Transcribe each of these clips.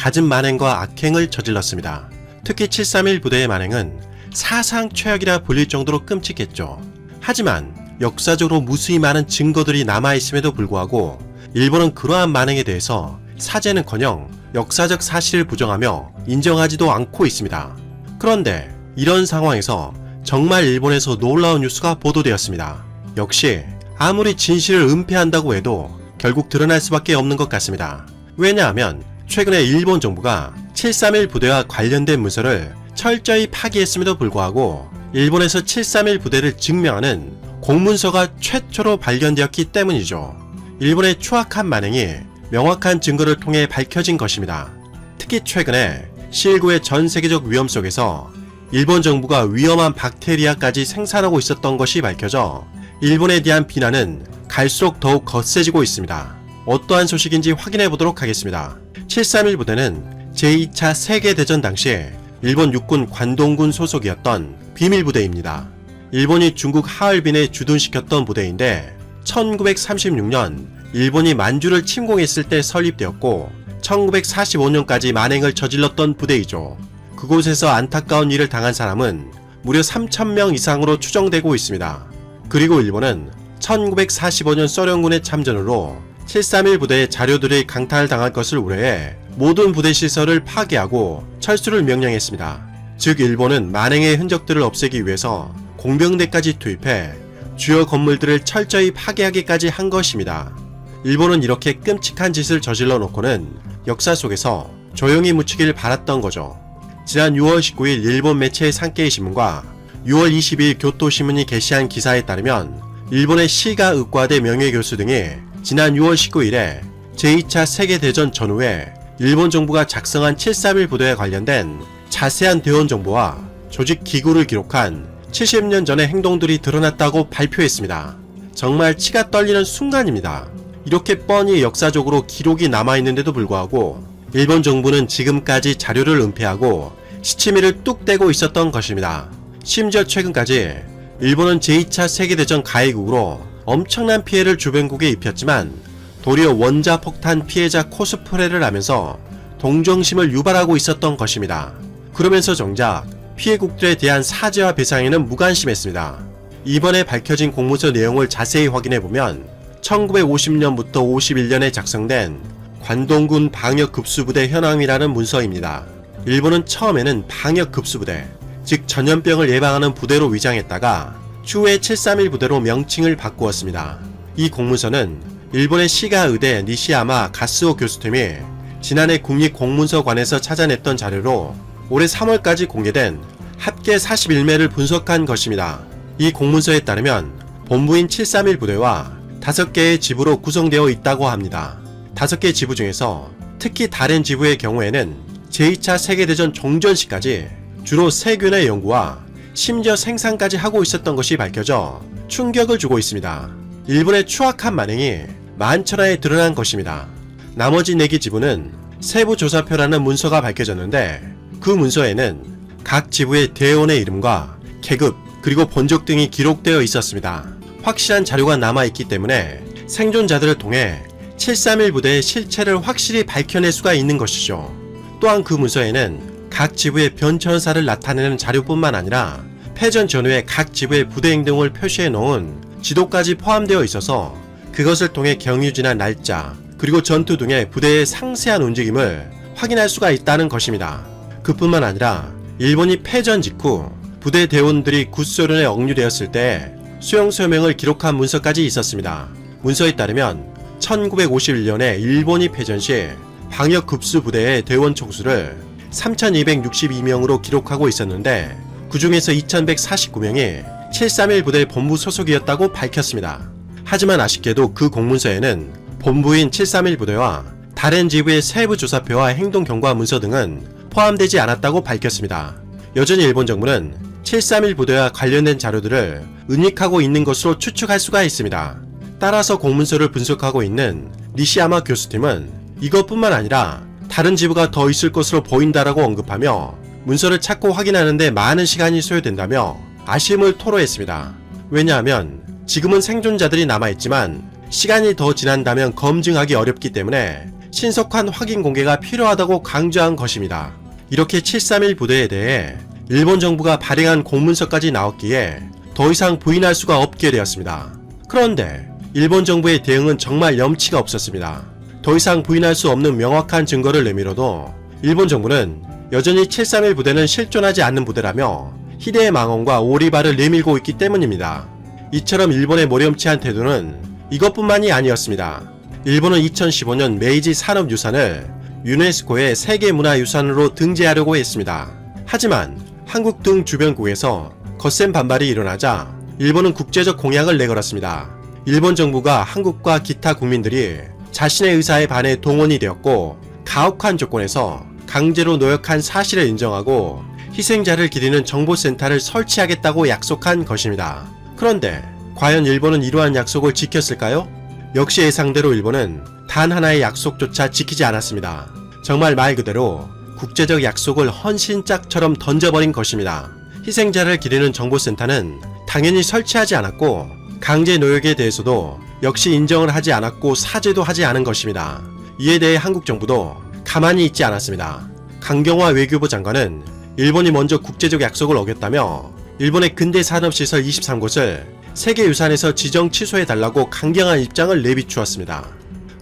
갖은 만행과 악행을 저질렀습니다. 특히 731 부대의 만행은 사상 최악이라 불릴 정도로 끔찍했죠. 하지만 역사적으로 무수히 많은 증거들이 남아있음에도 불구하고 일본은 그러한 만행에 대해서 사죄는커녕 역사적 사실을 부정하며 인정하지도 않고 있습니다. 그런데 이런 상황에서 정말 일본에서 놀라운 뉴스가 보도되었습니다. 역시 아무리 진실을 은폐한다고 해도 결국 드러날 수밖에 없는 것 같습니다. 왜냐하면 최근에 일본 정부가 731 부대와 관련된 문서를 철저히 파기했음에도 불구하고 일본에서 731 부대를 증명하는 공문서가 최초로 발견되었기 때문이죠. 일본의 추악한 만행이 명확한 증거를 통해 밝혀진 것입니다. 특히 최근에 실9의 전 세계적 위험 속에서 일본 정부가 위험한 박테리아까지 생산하고 있었던 것이 밝혀져 일본에 대한 비난은 갈수록 더욱 거세지고 있습니다. 어떠한 소식인지 확인해 보도록 하겠습니다. 731 부대는 제2차 세계대전 당시 일본 육군 관동군 소속이었던 비밀부대입니다. 일본이 중국 하얼빈에 주둔시켰던 부대인데 1936년 일본이 만주를 침공했을 때 설립되었고 1945년까지 만행을 저질렀던 부대이죠. 그곳에서 안타까운 일을 당한 사람은 무려 3,000명 이상으로 추정되고 있습니다. 그리고 일본은 1945년 소련군의 참전으로 731 부대의 자료들이 강탈당할 것을 우려해 모든 부대 시설을 파괴하고 철수를 명령했습니다. 즉 일본은 만행의 흔적들을 없애기 위해서 공병대까지 투입해 주요 건물들을 철저히 파괴하기까지 한 것입니다. 일본은 이렇게 끔찍한 짓을 저질러 놓고는 역사 속에서 조용히 묻히길 바랐던 거죠. 지난 6월 19일 일본 매체 산케이 신문과 6월 22일 교토신문이 게시한 기사에 따르면 일본의 시가 의과대 명예교수 등이 지난 6월 19일에 제2차 세계대전 전후에 일본 정부가 작성한 731 부대에 관련된 자세한 대원 정보와 조직 기구를 기록한 70년 전의 행동들이 드러났다고 발표했습니다. 정말 치가 떨리는 순간입니다. 이렇게 뻔히 역사적으로 기록이 남아있는데도 불구하고 일본 정부는 지금까지 자료를 은폐하고 시치미를 뚝 떼고 있었던 것입니다. 심지어 최근까지 일본은 제2차 세계대전 가해국으로 엄청난 피해를 주변국에 입혔지만 도리어 원자폭탄 피해자 코스프레를 하면서 동정심을 유발하고 있었던 것입니다. 그러면서 정작 피해국들에 대한 사죄와 배상에는 무관심했습니다. 이번에 밝혀진 공문서 내용을 자세히 확인해보면 1950년부터 51년에 작성된 관동군 방역급수부대 현황이라는 문서입니다. 일본은 처음에는 방역급수부대, 즉 전염병을 예방하는 부대로 위장했다가 추후에 731 부대로 명칭을 바꾸었습니다. 이 공문서는 일본의 시가 의대 니시야마 가스오 교수팀이 지난해 국립공문서관에서 찾아냈던 자료로 올해 3월까지 공개된 합계 41매를 분석한 것입니다. 이 공문서에 따르면 본부인 731 부대와 5개의 지부로 구성되어 있다고 합니다. 5개 지부 중에서 특히 다른 지부의 경우에는 제2차 세계대전 종전 시까지 주로 세균의 연구와 심지어 생산까지 하고 있었던 것이 밝혀져 충격을 주고 있습니다. 일본의 추악한 만행이 만천하에 드러난 것입니다. 나머지 4개 지부는 세부조사표라는 문서가 밝혀졌는데 그 문서에는 각 지부의 대원의 이름과 계급 그리고 본적 등이 기록되어 있었습니다. 확실한 자료가 남아있기 때문에 생존자들을 통해 731 부대의 실체를 확실히 밝혀낼 수가 있는 것이죠. 또한 그 문서에는 각 지부의 변천사를 나타내는 자료뿐만 아니라 패전 전후의 각 지부의 부대 행동을 표시해 놓은 지도까지 포함되어 있어서 그것을 통해 경유지나 날짜 그리고 전투 등의 부대의 상세한 움직임을 확인할 수가 있다는 것입니다. 그뿐만 아니라 일본이 패전 직후 부대 대원들이 구소련에 억류되었을 때 수용소명을 기록한 문서까지 있었습니다. 문서에 따르면 1951년에 일본이 패전 시 방역급수 부대의 대원 총수를 3,262명으로 기록하고 있었는데 그 중에서 2,149명이 731 부대 본부 소속이었다고 밝혔습니다. 하지만 아쉽게도 그 공문서에는 본부인 731 부대와 다른 지부의 세부 조사표와 행동 경과 문서 등은 포함되지 않았다고 밝혔습니다. 여전히 일본 정부는 731 부대와 관련된 자료들을 은닉하고 있는 것으로 추측할 수가 있습니다. 따라서 공문서를 분석하고 있는 니시야마 교수팀은 이것뿐만 아니라 다른 지부가 더 있을 것으로 보인다라고 언급하며 문서를 찾고 확인하는데 많은 시간이 소요된다며 아쉬움을 토로했습니다. 왜냐하면 지금은 생존자들이 남아있지만 시간이 더 지난다면 검증하기 어렵기 때문에 신속한 확인 공개가 필요하다고 강조한 것입니다. 이렇게 731 부대에 대해 일본 정부가 발행한 공문서까지 나왔기에 더 이상 부인할 수가 없게 되었습니다. 그런데 일본 정부의 대응은 정말 염치가 없었습니다. 더 이상 부인할 수 없는 명확한 증거를 내밀어도 일본 정부는 여전히 731 부대는 실존하지 않는 부대라며 희대의 망언과 오리발을 내밀고 있기 때문입니다. 이처럼 일본의 모렴치한 태도는 이것뿐만이 아니었습니다. 일본은 2015년 메이지 산업유산을 유네스코의 세계문화유산으로 등재하려고 했습니다. 하지만 한국 등 주변국에서 거센 반발이 일어나자 일본은 국제적 공약을 내걸었습니다. 일본 정부가 한국과 기타 국민들이 자신의 의사에 반해 동원이 되었고 가혹한 조건에서 강제로 노역한 사실을 인정하고 희생자를 기리는 정보센터를 설치하겠다고 약속한 것입니다. 그런데 과연 일본은 이러한 약속을 지켰을까요? 역시 예상대로 일본은 단 하나의 약속조차 지키지 않았습니다. 정말 말 그대로 국제적 약속을 헌신짝처럼 던져버린 것입니다. 희생자를 기리는 정보센터는 당연히 설치하지 않았고 강제 노역에 대해서도 역시 인정을 하지 않았고 사죄도 하지 않은 것입니다. 이에 대해 한국 정부도 가만히 있지 않았습니다. 강경화 외교부 장관은 일본이 먼저 국제적 약속을 어겼다며 일본의 근대 산업시설 23곳을 세계유산에서 지정 취소해달라고 강경한 입장을 내비추었습니다.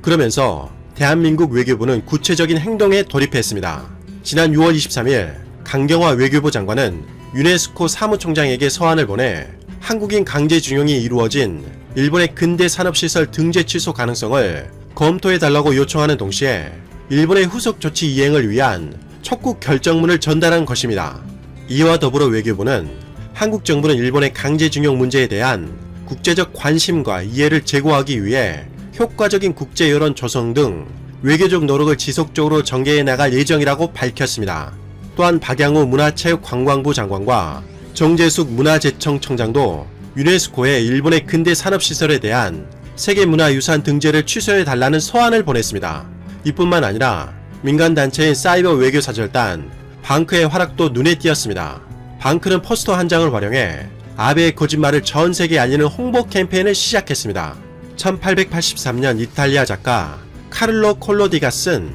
그러면서 대한민국 외교부는 구체적인 행동에 돌입했습니다. 지난 6월 23일 강경화 외교부 장관은 유네스코 사무총장에게 서한을 보내 한국인 강제징용이 이루어진 일본의 근대 산업시설 등재 취소 가능성을 검토해달라고 요청하는 동시에 일본의 후속 조치 이행을 위한 촉구 결정문을 전달한 것입니다. 이와 더불어 외교부는 한국 정부는 일본의 강제징용 문제에 대한 국제적 관심과 이해를 제고하기 위해 효과적인 국제 여론 조성 등 외교적 노력을 지속적으로 전개해 나갈 예정이라고 밝혔습니다. 또한 박양우 문화체육관광부 장관과 정재숙 문화재청 청장도 유네스코에 일본의 근대 산업시설에 대한 세계문화유산 등재를 취소해달라는 서한을 보냈습니다. 이뿐만 아니라 민간단체인 사이버 외교사절단 방크의 활약도 눈에 띄었습니다. 방크는 포스터 한 장을 활용해 아베의 거짓말을 전 세계에 알리는 홍보 캠페인을 시작했습니다. 1883년 이탈리아 작가 카를로 콜로디가 쓴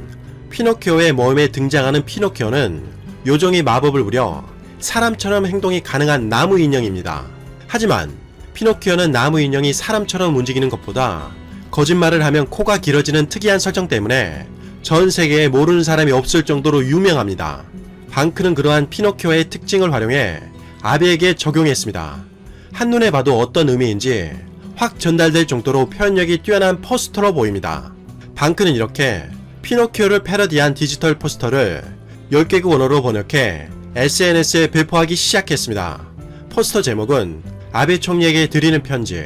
피노키오의 모험에 등장하는 피노키오는 요정의 마법을 부려 사람처럼 행동이 가능한 나무 인형입니다. 하지만 피노키오는 나무 인형이 사람처럼 움직이는 것보다 거짓말을 하면 코가 길어지는 특이한 설정 때문에 전 세계에 모르는 사람이 없을 정도로 유명합니다. 방크는 그러한 피노키오의 특징을 활용해 아베에게 적용했습니다. 한눈에 봐도 어떤 의미인지 확 전달될 정도로 표현력이 뛰어난 포스터로 보입니다. 방크는 이렇게 피노키오를 패러디한 디지털 포스터를 10개국 언어로 번역해 SNS에 배포하기 시작했습니다. 포스터 제목은 아베 총리에게 드리는 편지.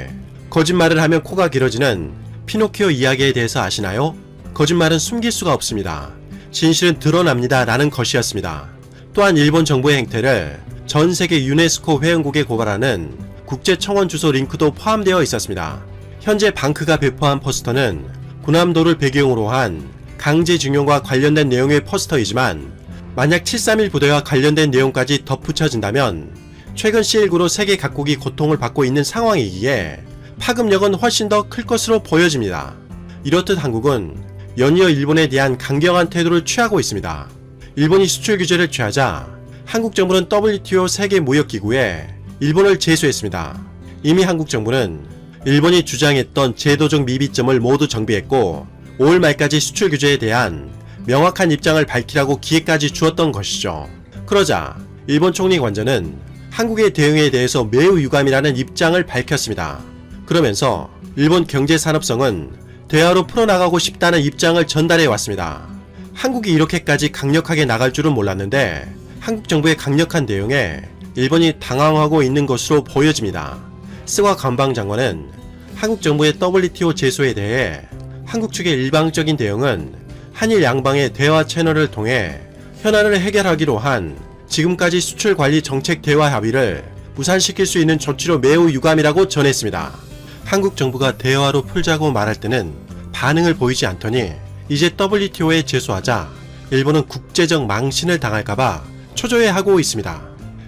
거짓말을 하면 코가 길어지는 피노키오 이야기에 대해서 아시나요? 거짓말은 숨길 수가 없습니다. 진실은 드러납니다. 라는 것이었습니다. 또한 일본 정부의 행태를 전 세계 유네스코 회원국에 고발하는 국제청원 주소 링크도 포함되어 있었습니다. 현재 방크가 배포한 포스터는 군함도를 배경으로 한 강제징용과 관련된 내용의 포스터이지만 만약 731 부대와 관련된 내용까지 덧붙여진다면 최근 C19로 세계 각국이 고통을 받고 있는 상황이기에 파급력은 훨씬 더 클 것으로 보여집니다. 이렇듯 한국은 연이어 일본에 대한 강경한 태도를 취하고 있습니다. 일본이 수출 규제를 취하자 한국 정부는 WTO 세계무역기구에 일본을 제소했습니다. 이미 한국 정부는 일본이 주장했던 제도적 미비점을 모두 정비했고 5월 말까지 수출 규제에 대한 명확한 입장을 밝히라고 기회까지 주었던 것이죠. 그러자 일본 총리 관저는 한국의 대응에 대해서 매우 유감이라는 입장을 밝혔습니다. 그러면서 일본 경제산업성은 대화로 풀어나가고 싶다는 입장을 전달해 왔습니다. 한국이 이렇게까지 강력하게 나갈 줄은 몰랐는데 한국 정부의 강력한 대응에 일본이 당황하고 있는 것으로 보여집니다. 스가 관방장관은 한국 정부의 WTO 제소에 대해 한국 측의 일방적인 대응은 한일 양방의 대화 채널을 통해 현안을 해결하기로 한 지금까지 수출관리 정책 대화 합의를 무산시킬 수 있는 조치로 매우 유감이라고 전했습니다. 한국 정부가 대화로 풀자고 말할 때는 반응을 보이지 않더니 이제 WTO에 제소하자 일본은 국제적 망신을 당할까봐 초조해하고 있습니다.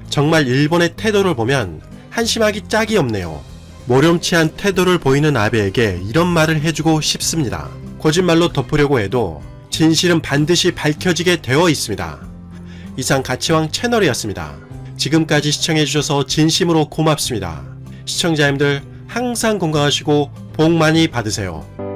정말 일본의 태도를 보면 한심하기 짝이 없네요. 모렴치한 태도를 보이는 아베에게 이런 말을 해주고 싶습니다. 거짓말로 덮으려고 해도 진실은 반드시 밝혀지게 되어 있습니다. 이상 가치왕 채널이었습니다. 지금까지 시청해주셔서 진심으로 고맙습니다. 시청자님들 항상 건강하시고 복 많이 받으세요.